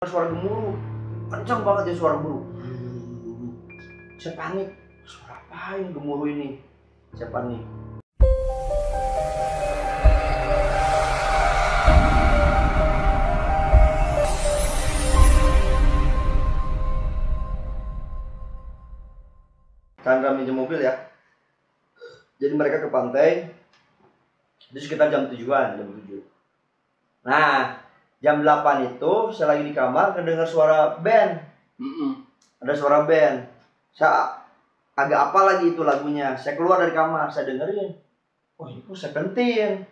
Suara gemuruh, kencang banget ya suara gemuruh. Saya panik, suara apain gemuruh ini? Saya panik. Karena minjem mobil ya. Jadi mereka ke pantai. Itu sekitar jam 7-an, jam 7. Nah, jam 8 itu saya lagi di kamar kedengar suara band. Ada suara band. Saya agak apa lagi itu lagunya. Saya keluar dari kamar, saya dengerin. Oh, itu Seventeen.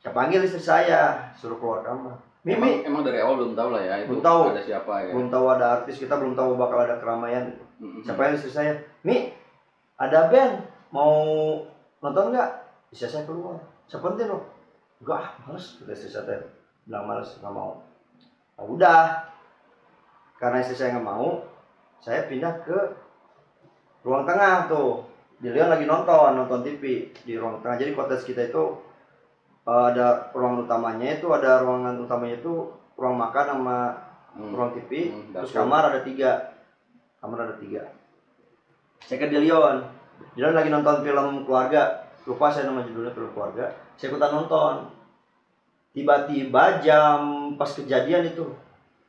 Saya panggil istri saya, suruh keluar kamar. Mimi, emang dari awal belum tahu lah ya itu belum tahu. ada siapa ya. Belum tahu ada artis, kita belum tahu bakal ada keramaian. Saya panggil istri saya, Mi, ada band, mau nonton nggak? Istri saya keluar. Seventeen loh. Enggak, males. Kata istri saya bilang males, nggak mau. Nah, udah. Karena istri saya nggak mau, saya pindah ke ruang tengah tuh. Dia lagi nonton TV di ruang tengah. Jadi cottage kita itu ada ruangan utamanya itu, ada ruangan utamanya itu ruang makan sama ruang TV. Terus kamar ada 3. Kamar ada 3. Saya ke Dilion lagi nonton film keluarga. Lupa saya nama judulnya, film keluarga. Saya ikutan nonton. Tiba-tiba jam pas kejadian itu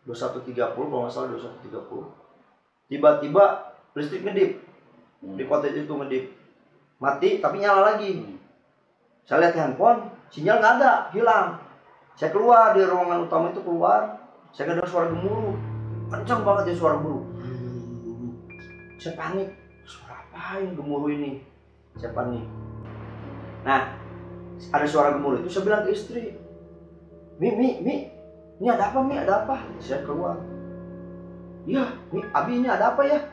21.30 kalau nggak salah, 21.30. Tiba-tiba listrik ngedip. Di cottage itu ngedip. Mati tapi nyala lagi. Saya lihat handphone, sinyal nggak ada, hilang. Saya keluar di ruangan utama itu, keluar. Saya dengar suara gemuruh. Kencang banget ya suara gemuruh. Saya panik. Suara apain gemuruh ini? Saya panik. Nah, ada suara gemuruh itu, saya bilang ke istri, Mi, ini ada apa, Mi? Ada apa? Saya keluar. Iya, Mi, Abi, ini ada apa ya?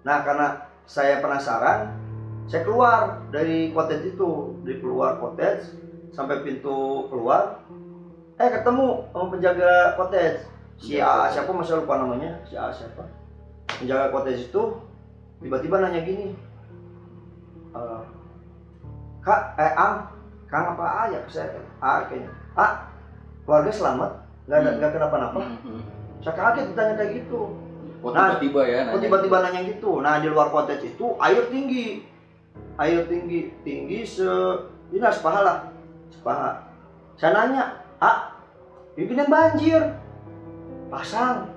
Nah, karena saya penasaran, saya keluar dari cottage itu, dari keluar cottage sampai pintu keluar, ketemu sama penjaga cottage. Si A siapa, masih lupa namanya, si A siapa. Penjaga cottage itu tiba-tiba nanya gini, Kak, Kang apa A ya? Saya A kayaknya. Keluarga selamat, nggak kenapa-napa. Saya kaget ditanya kayak gitu. Tiba-tiba ya. Tiba-tiba nanya gitu. Nah, di luar cottage itu air tinggi ini sepaha lah. Saya nanya, ini kan banjir. Pasang.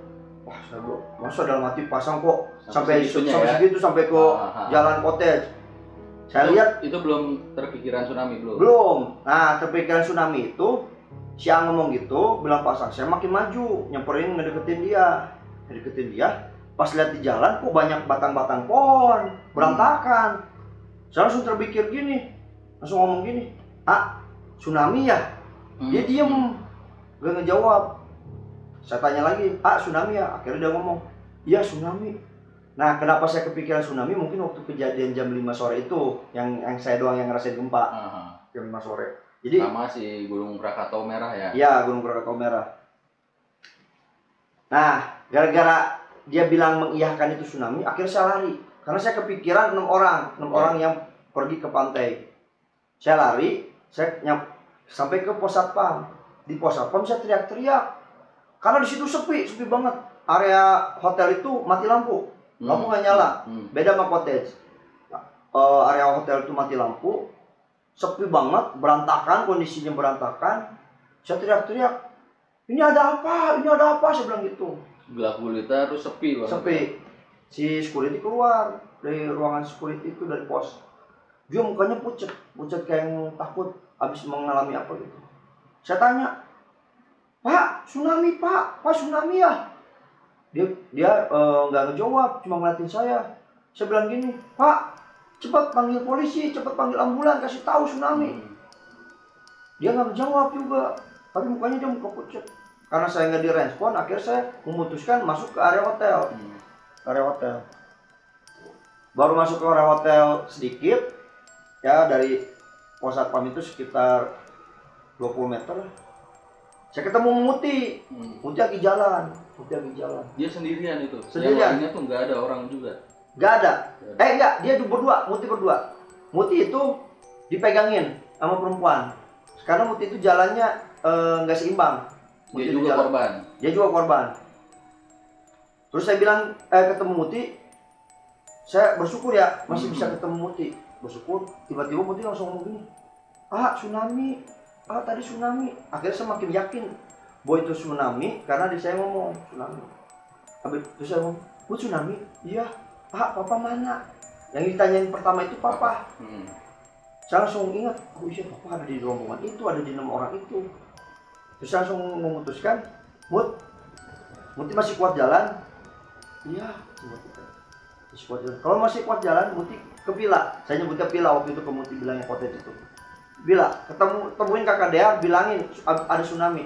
Wah, saya bilang, masa dalam hati pasang kok sampai segitu sampai ke jalan cottage. Saya lihat itu belum terpikiran tsunami belum. Belum. Nah, terpikiran tsunami itu si A ngomong gitu, bilang pasang. Saya makin maju, nyamperin ngedeketin dia. Pas lihat di jalan kok banyak batang-batang pohon berantakan. Saya langsung terpikir gini, langsung ngomong gini, tsunami ya? Dia diem, gak ngejawab. Saya tanya lagi, tsunami ya? Akhirnya dia ngomong, iya tsunami. Nah, kenapa saya kepikiran tsunami? Mungkin waktu kejadian jam 5 sore itu, yang saya doang yang ngerasain gempa. Jam 5 sore. Jadi sama si Gunung Krakatau Merah ya? Iya, Gunung Krakatau Merah. Nah, gara-gara dia bilang mengiyakan itu tsunami, akhirnya saya lari. Karena saya kepikiran 6 orang yang pergi ke pantai. Saya lari, sampai ke pos satpam. Di pos satpam saya teriak-teriak. Karena di situ sepi banget. Area hotel itu mati lampu. Lampu nggak nyala. Beda sama cottage. Area hotel itu mati lampu. Sepi banget, berantakan, kondisinya berantakan. Saya teriak-teriak, ini ada apa? Saya bilang gitu. Gelap gulita terus sepi banget. Sepi. Si security keluar dari ruangan security itu, dari pos. Dia mukanya pucet kayak yang takut habis mengalami apa gitu. Saya tanya, Pak, tsunami ya? Dia nggak ngejawab, cuma ngeliatin saya. Saya bilang gini, Pak, cepat panggil polisi, cepat panggil ambulan, kasih tahu tsunami. Dia nggak menjawab juga, tapi mukanya dia muka pucet. Karena saya nggak direspon, akhirnya saya memutuskan masuk ke area hotel. Baru masuk ke area hotel sedikit, ya dari pos satpam itu sekitar 20 meter. Saya ketemu Muti lagi jalan. Dia sendirian itu? Sendirian. Yang lainnya tuh nggak ada orang juga? Nggak ada. Dia berdua, Muti berdua. Muti itu dipegangin sama perempuan. Karena Muti itu jalannya nggak seimbang. Dia juga korban. Terus saya bilang ketemu Muti, saya bersyukur ya masih bisa ketemu Muti, bersyukur. Tiba-tiba Muti langsung ngomong gini, tsunami, tadi tsunami. Akhirnya saya makin yakin bahwa itu tsunami karena saya ngomong tsunami. Habis itu saya ngomong, tsunami? Iya. Papa mana? Yang ditanyain pertama itu papa. Saya langsung ingat, iya papa ada di rombongan itu, ada di 6 orang itu. Terus saya langsung memutuskan, Muti masih kuat jalan? Iya, masih kuat jalan. Kalau masih kuat jalan, Muti ke Villa. Saya nyebutnya Villa waktu itu, ke Muti bilangnya cottage itu. Villa, temuin kakak Dea, bilangin ada tsunami.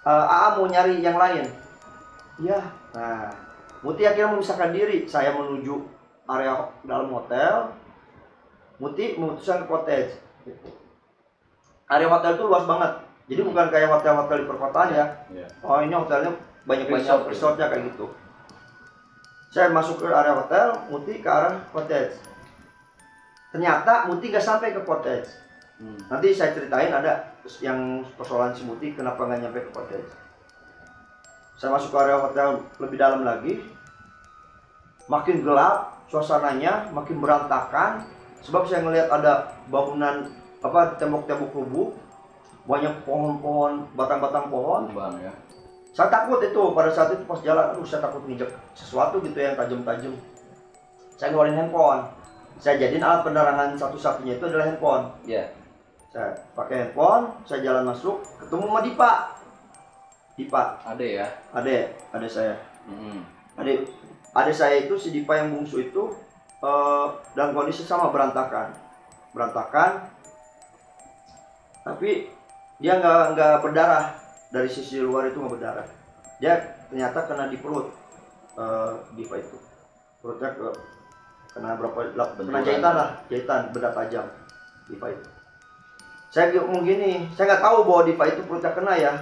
AA mau nyari yang lain. Iya. Nah, Muti akhirnya memisahkan diri. Saya menuju area dalam hotel. Muti memutuskan ke cottage. Area hotel itu luas banget. Jadi bukan kayak hotel-hotel di perkotaan ya. Oh, ini hotelnya banyak resortnya kayak gitu. Saya masuk ke area hotel, Muti ke arah cottage. Ternyata Muti gak sampai ke cottage. Nanti saya ceritain ada yang persoalan si Muti kenapa nggak nyampe ke cottage. Saya masuk ke area hotel lebih dalam lagi. Makin gelap, suasananya makin berantakan. Sebab saya ngelihat ada bangunan tembok-tembok rubuh, banyak pohon-pohon, batang-batang pohon. Ya. Saya takut itu pada saat itu pas jalan, saya takut nginjek sesuatu gitu yang tajam-tajam. Saya ngeluarin handphone. Saya jadiin alat penerangan satu-satunya itu adalah handphone. Saya pakai handphone, saya jalan masuk, ketemu sama Dipa. Ade saya. Ade saya itu si Dipa yang bungsu itu dalam kondisi sama berantakan. Tapi dia nggak berdarah, dari sisi luar itu nggak berdarah. Dia ternyata kena di perut. Dipa itu perutnya kena kena jahitan benda tajam. Dipa itu. Saya ngomong gini, saya nggak tahu bahwa Dipa itu perutnya kena ya,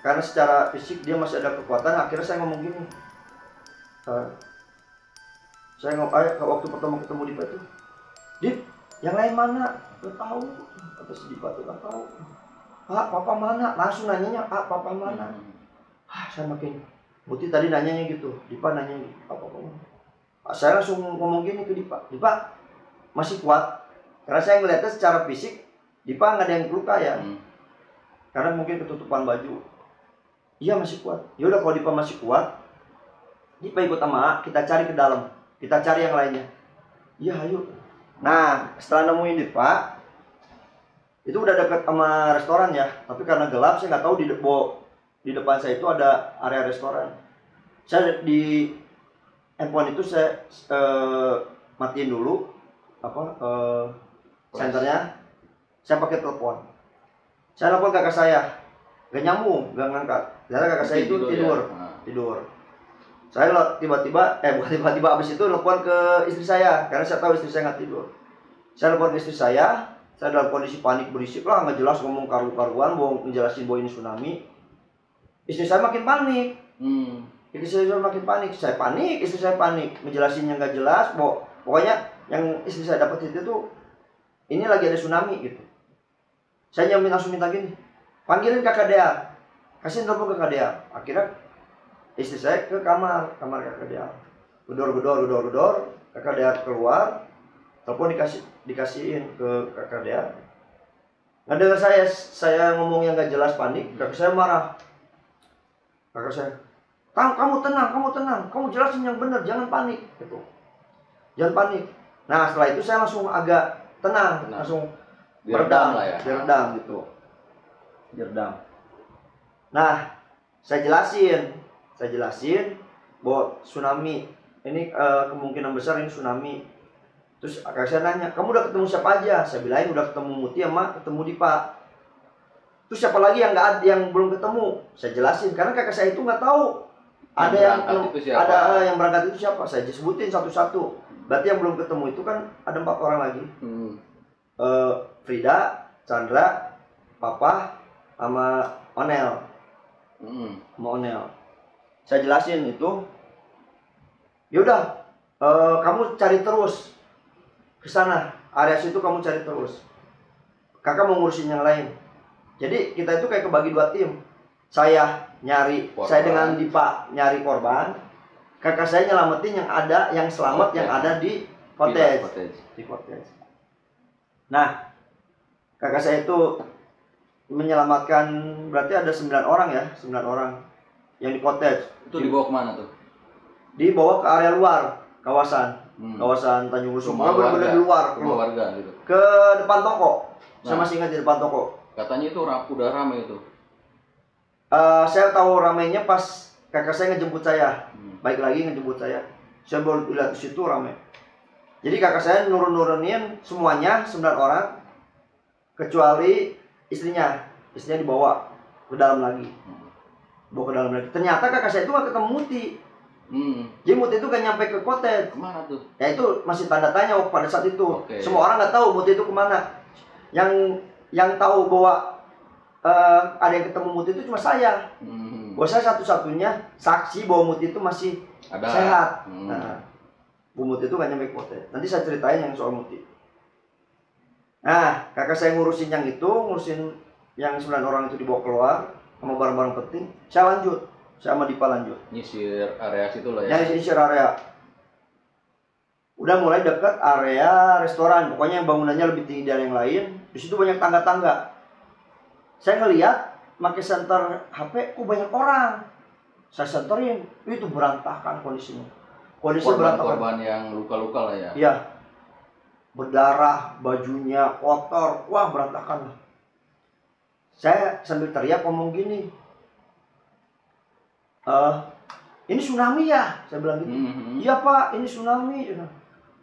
karena secara fisik dia masih ada kekuatan. Akhirnya saya ngomong gini, waktu pertama ketemu Dipa itu, Dip, yang lain mana? Nggak tahu. Kata si Dipa tuh nggak tahu. Papa mana? Langsung nanyanya, papa mana? Saya makin, Muti tadi nanyanya gitu, Dipa nanya papa mana? Saya langsung ngomong gini ke Dipa, masih kuat? Karena saya ngeliatnya secara fisik, Dipa nggak ada yang luka ya, karena mungkin ketutupan baju. Iya masih kuat. Yaudah kalau Dipa masih kuat, Dipa ikut sama kita cari ke dalam, kita cari yang lainnya. Iya ayo. Nah setelah nemuin Dipa, itu udah dekat sama restoran ya, tapi karena gelap saya nggak tahu di depan saya itu ada area restoran. Saya di handphone itu saya matiin dulu senternya. Saya pakai telepon. Saya telepon kakak saya, gak nyambung, gak ngangkat. Ternyata kakak saya itu tidur. Saya tiba-tiba abis itu telepon ke istri saya, karena saya tahu istri saya nggak tidur. Saya telepon ke istri saya dalam kondisi panik berisik lah, nggak jelas ngomong karu-karuan, mau ngejelasin bahwa ini tsunami. Istri saya makin panik. Istri saya makin panik, saya panik, istri saya panik, ngejelasinnya nggak jelas. Pokoknya yang istri saya dapat itu tuh, ini lagi ada tsunami gitu. Saya langsung minta gini, panggilin kakak Dea, kasih telepon ke kakak Dea. Akhirnya istri saya ke kamar kakak Dea. Gedor, kakak Dea keluar, telepon dikasihin ke kakak Dea. Nggak dengar saya ngomong yang nggak jelas, panik. Kakak saya marah. Kakak saya, kamu tenang, kamu jelasin yang benar, jangan panik gitu. Jangan panik. Nah setelah itu saya langsung agak tenang. Langsung diredam gitu. Nah, saya jelasin bahwa tsunami ini kemungkinan besar ini tsunami. Terus kakak saya nanya, kamu udah ketemu siapa aja? Saya bilangin udah ketemu Muti sama ketemu Dipa. Terus siapa lagi yang belum ketemu? Saya jelasin karena kakak saya itu nggak tahu ada yang berangkat itu siapa. Saya sebutin satu-satu. Berarti yang belum ketemu itu kan ada 4 orang lagi. Frida, Chandra, Papa, sama Onel. Saya jelasin itu. Yaudah, kamu cari terus ke sana, area situ kamu cari terus. Kakak mau ngurusin yang lain. Jadi kita itu kayak kebagi 2 tim. Saya nyari, saya dengan Dipa nyari korban. kakak saya nyelamatin yang selamat yang ada di cottage. Di cottage. Nah, kakak saya itu menyelamatkan, berarti ada 9 orang ya, 9 orang yang di cottage. Itu dibawa kemana tuh? Dibawa ke area luar kawasan, kawasan Tanjung Lesung. Benar-benar di luar, rumah warga gitu. Ke depan toko. Saya masih ingat di depan toko. Katanya itu udah ramai itu. Saya tahu ramainya pas kakak saya ngejemput saya. Baik lagi ngejemput saya. Saya baru lihat di situ ramai. Jadi kakak saya nurunin semuanya 9 orang kecuali istrinya. Istrinya dibawa ke dalam lagi. Bawa ke dalam lagi. Ternyata kakak saya itu gak ketemu Muti. Jadi Muti itu gak nyampe ke cottage. Kemana tuh? Ya itu masih tanda tanya pada saat itu. Semua orang gak tahu Muti itu kemana. Yang tahu bahwa ada yang ketemu Muti itu cuma saya. Bahwa saya satu-satunya saksi bahwa Muti itu masih sehat. Nah, Bu Muti itu gak nyampe cottage. Nanti saya ceritain yang soal Muti. Nah, kakak saya ngurusin yang itu, ngurusin yang 9 orang itu dibawa keluar sama barang-barang penting. Saya lanjut, saya sama Dipa lanjut. Nyisir area situ lah ya. Ya, nyisir area. Udah mulai dekat area restoran. Pokoknya yang bangunannya lebih tinggi dari yang lain. Di situ banyak tangga-tangga. Saya ngeliat pakai senter HP, kok banyak orang. Saya senterin, itu berantakan kondisinya. Kondisi berantakan. Korban yang luka-luka lah ya. Iya. Berdarah, bajunya kotor, wah berantakan. Saya sambil teriak ngomong gini, ini tsunami ya? Saya bilang gitu. Iya Pak, ini tsunami.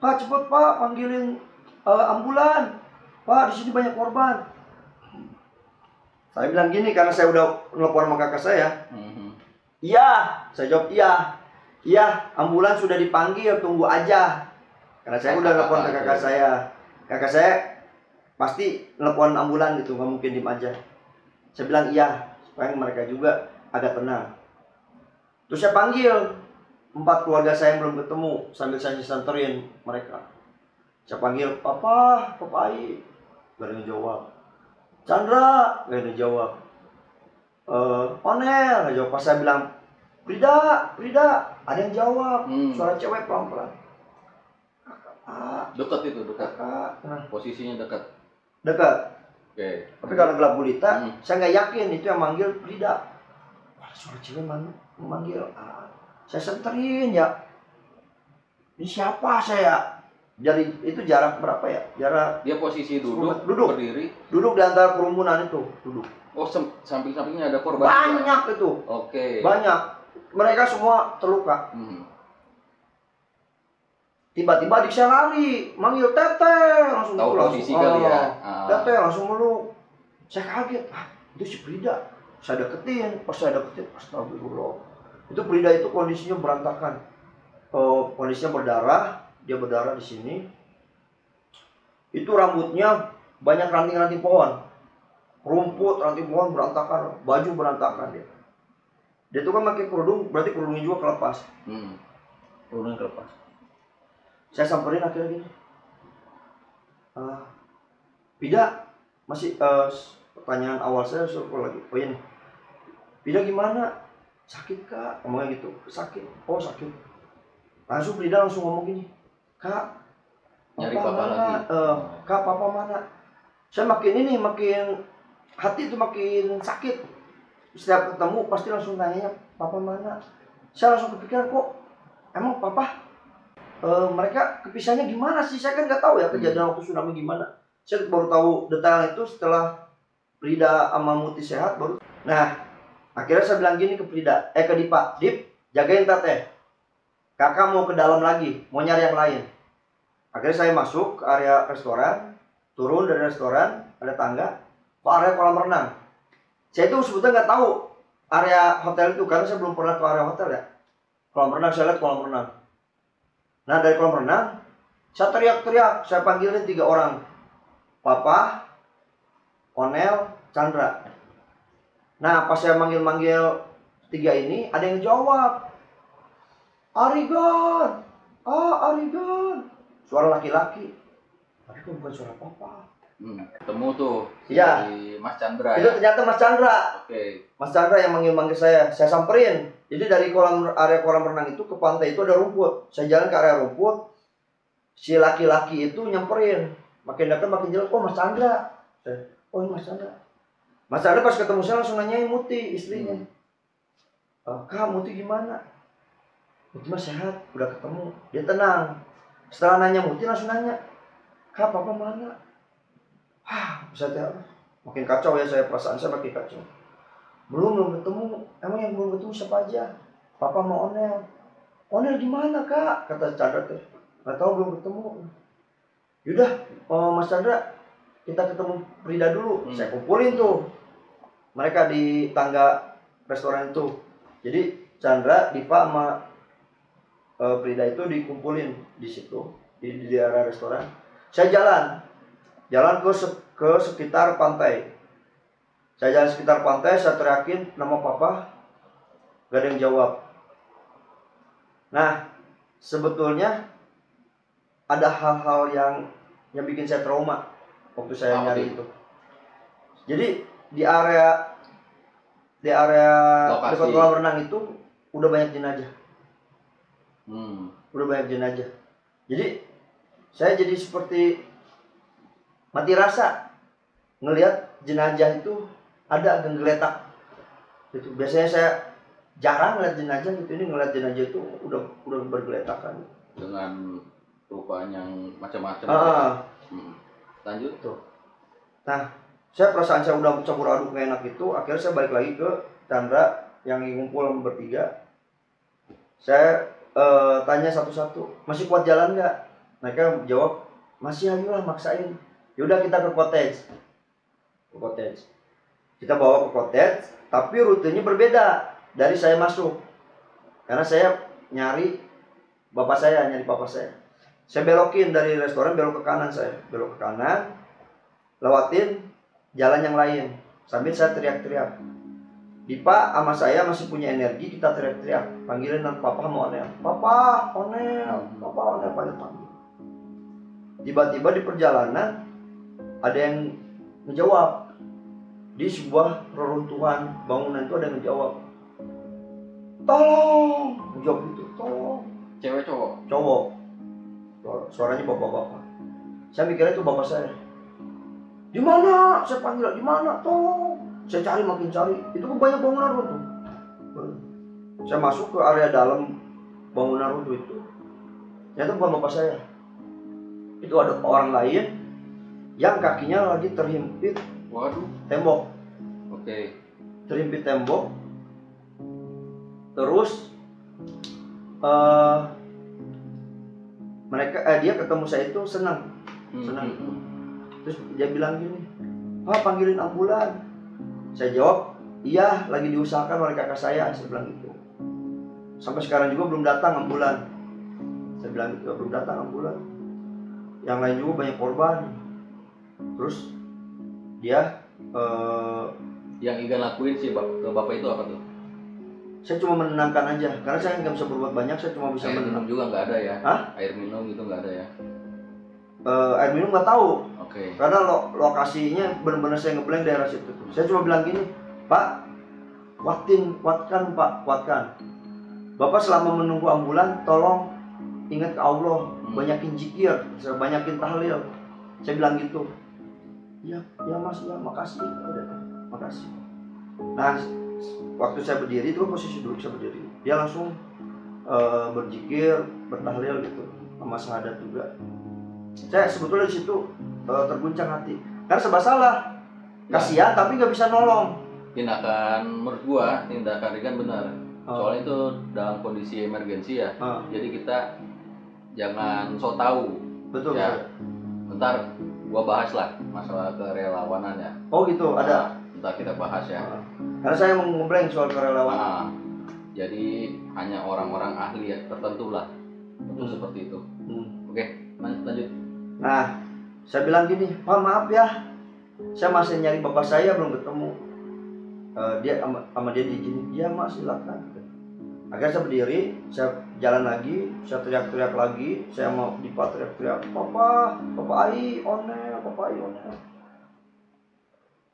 Pak cepet Pak, panggilin ambulan. Pak, di sini banyak korban. Saya bilang gini karena saya udah nelpon sama kakak saya. Iya, saya jawab iya. Iya, ambulan sudah dipanggil, tunggu aja. Karena saya udah nelpon ke kakak saya. Kakak saya pasti nelpon ambulan gitu, nggak mungkin diem aja. Saya bilang iya, supaya mereka juga agak tenang. Terus saya panggil 4 keluarga saya yang belum ketemu, sambil saya senterin mereka. Saya panggil, Papa, Papai, gak ada yang jawab. Chandra, gak ada yang jawab. Onel, gak jawab. Pas saya bilang, Frida, ada yang jawab. Suara cewek pelan-pelan. Dekat itu, dekat. Nah. Posisinya dekat. Dekat. Oke. Tapi kalau gelap gulita, saya nggak yakin itu yang manggil Frida. Wah, suara cewek manggil. Saya senterin ya. Ini siapa saya? Jadi itu jarak berapa ya? Jarak. Dia posisi duduk. Berdiri. Duduk di antara kerumunan itu, duduk. Oh, samping-sampingnya ada korban. Banyak itu. Oke. Banyak. Mereka semua terluka. Tiba-tiba saya lari, manggil Teteh, langsung tahu posisi kali ya. Teteh langsung meluk. Saya kaget, itu si Frida. Saya deketin, pas saya deketin, astagfirullah. Itu Frida itu kondisinya berantakan. Kondisinya berdarah, dia berdarah di sini. Itu rambutnya banyak ranting-ranting pohon. Rumput, ranting pohon berantakan, baju berantakan dia. Dia tuh kan pakai kerudung, berarti kerudungnya juga kelepas. Kerudungnya kelepas. Saya samperin akhirnya gini. Pida, masih pertanyaan awal saya lagi. Oh iya nih. Pida gimana? Sakit Kak? Ngomongnya gitu. Sakit. Oh sakit. Langsung Pida langsung ngomong gini. Kak, nyari papa mana? Lagi. Kak, papa mana? Saya makin hati itu makin sakit. Setiap ketemu pasti langsung tanya, papa mana? Saya langsung kepikiran, kok emang papa mereka kepisahnya gimana sih? Saya kan nggak tahu ya kejadian waktu tsunami gimana. Saya baru tahu detail itu setelah Frida sama Muti sehat baru. Nah, akhirnya saya bilang gini ke Frida, ke Dipa, Dip, jagain Teteh. Kakak mau ke dalam lagi, mau nyari yang lain. Akhirnya saya masuk ke area restoran, turun dari restoran, ada tangga, ke area kolam renang. Saya itu sebetulnya nggak tahu area hotel itu karena saya belum pernah ke area hotel ya. Kolam renang, saya lihat kolam renang. Nah dari kolam renang, saya teriak-teriak, saya panggilin 3 orang. Papa, Onel, Chandra. Nah pas saya manggil-manggil 3 ini, ada yang jawab. Arigan, Arigan. Suara laki-laki. Tapi kok bukan suara papa. Ketemu tuh Iya. si Mas Chandra Itu ya. ternyata Mas Chandra. Oke. Mas Chandra yang manggil-manggil saya samperin. Jadi dari area kolam renang itu ke pantai itu ada rumput. Saya jalan ke area rumput, si laki-laki itu nyamperin. Makin dekat makin jelas, oh Mas Chandra. Oh ini Mas Chandra. Mas Chandra pas ketemu saya langsung nanyain Muti, istrinya. Kak, Muti gimana? Muti mah sehat, udah ketemu. Dia tenang. Setelah nanya Muti langsung nanya, Kak, papa mana? Saya makin kacau ya, perasaan saya makin kacau. Belum ketemu. Emang yang belum ketemu siapa aja? Papa mau Onel. Onel gimana kak? Kata Chandra tuh. Nggak tahu, belum ketemu. Yaudah, Mas Chandra, kita ketemu Frida dulu. Saya kumpulin tuh mereka di tangga restoran itu. Jadi Chandra, Diva sama Frida itu dikumpulin di situ di area restoran. Saya jalan ke sekitar pantai. Saya jalan sekitar pantai, saya teriakin nama papa, gak ada yang jawab. Nah, sebetulnya ada hal-hal yang bikin saya trauma waktu saya nyari itu. Jadi di area dekat kolam renang itu udah banyak jenazah. Udah banyak jenazah. Jadi saya jadi seperti mati rasa ngelihat jenazah itu ada geletak. Itu biasanya saya jarang ngeliat jenazah gitu, ini ngeliat jenazah itu udah bergeletakan. Dengan rupa yang macam-macam. Lanjut tuh. Nah, perasaan saya udah campur aduk gak enak itu, akhirnya saya balik lagi ke Chandra yang ngumpul bertiga. Saya tanya satu-satu, masih kuat jalan nggak? Mereka jawab, masih, ayolah maksain. Yaudah kita ke cottage. Kita bawa ke cottage, tapi rutenya berbeda dari saya masuk. Karena saya nyari papa saya. Saya belokin dari restoran, belok ke kanan lewatin jalan yang lain. Sambil saya teriak-teriak. Dipa sama saya masih punya energi, kita teriak-teriak. Panggilin papa sama Onel. Papa, Onel, panggil. Tiba-tiba di perjalanan ada yang menjawab. Di sebuah reruntuhan bangunan itu ada yang menjawab, tolong, menjawab itu, tolong. Cewek cowok, suaranya bapak-bapak. Saya mikirnya itu bapak saya. Di mana? Saya panggil, di mana? Tolong. Saya cari, makin cari, itu banyak bangunan runtuh. Saya masuk ke area dalam bangunan runtuh itu, ternyata bukan bapak saya. Itu ada orang lain yang kakinya lagi terhimpit tembok. Oke. Terhimpit tembok. Terus dia ketemu saya itu senang. Terus dia bilang gini, Pak, panggilin ambulan. Saya jawab, iya, lagi diusahakan oleh kakak saya. Saya bilang gitu. Sampai sekarang juga belum datang ambulan. Saya bilang gitu, belum datang ambulan. Yang lain juga banyak korban. Terus dia yang Igan lakuin sih ke bapak itu apa tuh? Saya cuma menenangkan aja, karena saya nggak bisa berbuat banyak, saya cuma bisa menenang. Air minum juga nggak ada ya? Hah? Air minum gitu nggak ada ya? Air minum nggak tahu. Oke. Karena lokasinya benar-benar saya ngeblank daerah situ. Saya cuma bilang gini, Pak, kuatkan. Bapak selama menunggu ambulan, tolong ingat ke Allah, banyakin zikir, banyakin tahlil. Saya bilang gitu. Ya mas, ya makasih. Makasih. Nah, waktu saya berdiri itu posisi duduk saya berdiri. Dia langsung berzikir, bertahlil gitu, sama syahadat juga. Saya sebetulnya di situ terguncang hati. Karena serba salah. Kasihan tapi nggak bisa nolong. Menurut gua tindakan Igan benar. Soalnya itu dalam kondisi emergensi ya. Jadi kita jangan sok tahu. Betul. Ya. Bentar gua bahas lah masalah kerelawanan ya. Oh gitu, ada. Ntar kita bahas ya. Karena saya mau ngeblank soal kerelawanan. Jadi hanya orang-orang ahli ya tertentu lah untuk seperti itu. Oke, lanjut. Nah, saya bilang gini, Pak maaf ya, saya masih nyari bapak saya belum ketemu. Dia sama dia diizinin, iya mas silakan. Akhirnya saya berdiri, saya jalan lagi, saya teriak-teriak lagi, saya mau Dipa teriak-teriak, Papa Ai, Onel.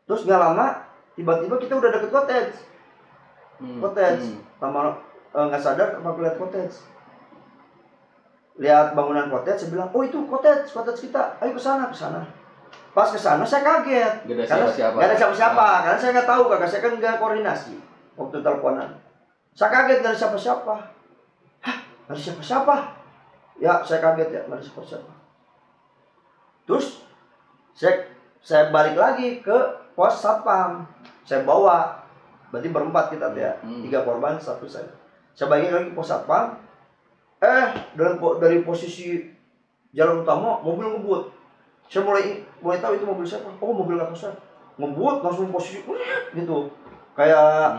Terus nggak lama, tiba-tiba kita udah deket cottage. Sama nggak sadar apa lihat cottage. Lihat bangunan cottage, saya bilang, oh itu cottage kita, ayo ke sana. Pas ke sana saya kaget, Gak karena nggak ada siapa-siapa, karena saya nggak tahu, kakak saya kan nggak koordinasi waktu teleponan. Saya kaget, nggak ada siapa-siapa. Hah, nggak ada siapa-siapa? Ya saya kaget ya, nggak ada siapa-siapa. Terus saya balik lagi ke pos satpam, saya bawa, berarti berempat kita ya, 3 korban, 1 saya. Saya balik lagi ke pos satpam. Dari posisi jalan utama mobil ngebut. Saya mulai tahu itu mobil siapa. Oh, mobil kakak saya. Ngebut langsung posisi gitu. Kayak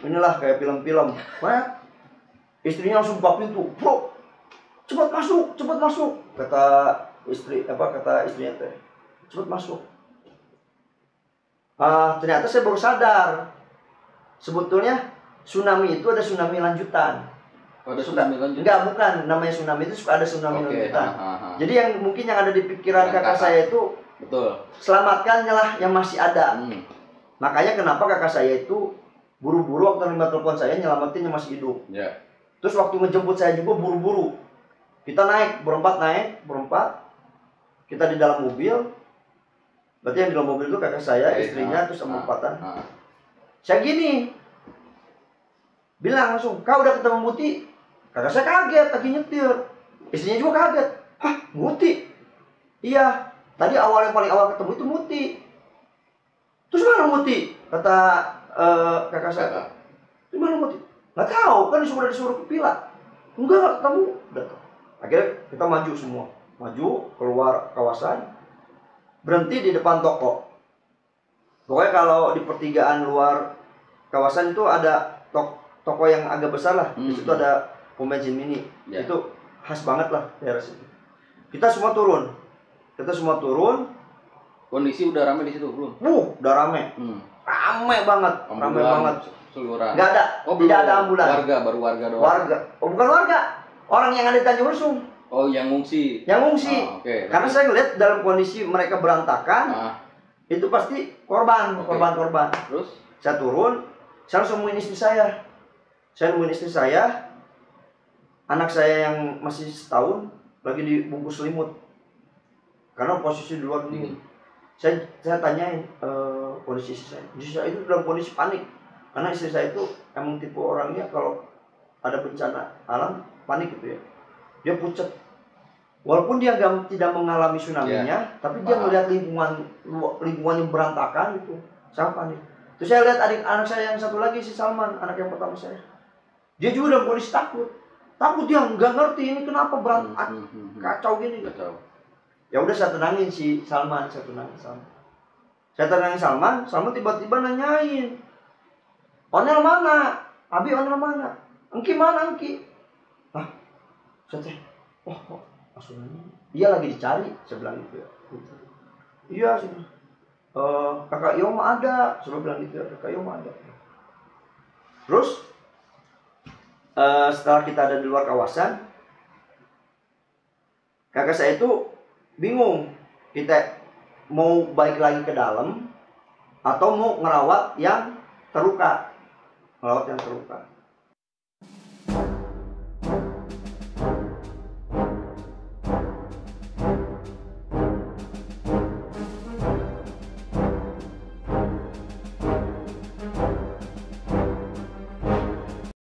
inilah kayak film-film. Istrinya langsung buka pintu. Bro, cepat masuk. Kata istrinya teh. Cepat masuk. Ternyata saya baru sadar. Sebetulnya tsunami itu ada tsunami lanjutan. Enggak, bukan. Namanya tsunami itu suka ada tsunami lanjutan. Jadi yang mungkin yang ada di pikiran kakak saya itu, betul, selamatkannya lah yang masih ada. Makanya kenapa kakak saya itu buru-buru waktu nerima telepon saya nyelamatin yang masih hidup. Terus waktu ngejemput saya juga buru-buru. Kita berempat. Kita di dalam mobil. Berarti yang di dalam mobil itu kakak saya, istrinya, terus sama empatan. Saya gini, bilang langsung, kau udah ketemu Muti? Kakak saya kaget, lagi nyetir. Istrinya juga kaget. Hah, Muti? Iya, tadi paling awal ketemu itu Muti. Terus mana Muti? Kata kakak saya. Terus mana Muti? Nggak tahu, kan sudah disuruh ke Pila. Enggak ketemu. Akhirnya kita maju semua. Maju, keluar kawasan. Berhenti di depan toko. Pokoknya kalau di pertigaan luar kawasan itu ada toko yang agak besar lah. Di situ ada pom bensin mini. Itu khas banget lah daerah situ. Kita semua turun. Kondisi udah rame di situ belum? Udah rame. Rame banget. Seluruhan. Nggak ada. Tidak ada ambulan. Baru warga doang. Bukan warga. Orang yang ada di Tanjung Lesung. Oh, yang ngungsi. Okay. Karena saya ngeliat dalam kondisi mereka berantakan. Itu pasti korban. Terus? Saya turun. Saya langsung nemuin istri saya. Anak saya yang masih setahun lagi dibungkus selimut. Karena posisi di luar dingin. Saya tanyain kondisi istri saya. Istri saya itu dalam kondisi panik. Karena istri saya itu emang tipe orangnya kalau ada bencana alam panik gitu ya. Dia pucat. Walaupun dia tidak mengalami tsunami-nya, tapi dia melihat lingkungan yang berantakan itu. Saya panik. Terus saya lihat anak saya yang satu lagi, si Salman, anak yang pertama saya. Dia juga dalam kondisi takut. Dia nggak ngerti ini kenapa kacau gini. Ya udah saya tenangin si Salman, Salman tiba-tiba nanyain, Onel mana? Abi Onel mana? Engki mana Engki? Saya maksudnya dia lagi dicari, saya bilang gitu ya. Iya sih. Kakak Yoma ada, saya bilang gitu ya, kakak Yoma ada. Terus setelah kita ada di luar kawasan, kakak saya itu bingung, kita mau balik lagi ke dalam atau mau ngerawat yang terluka.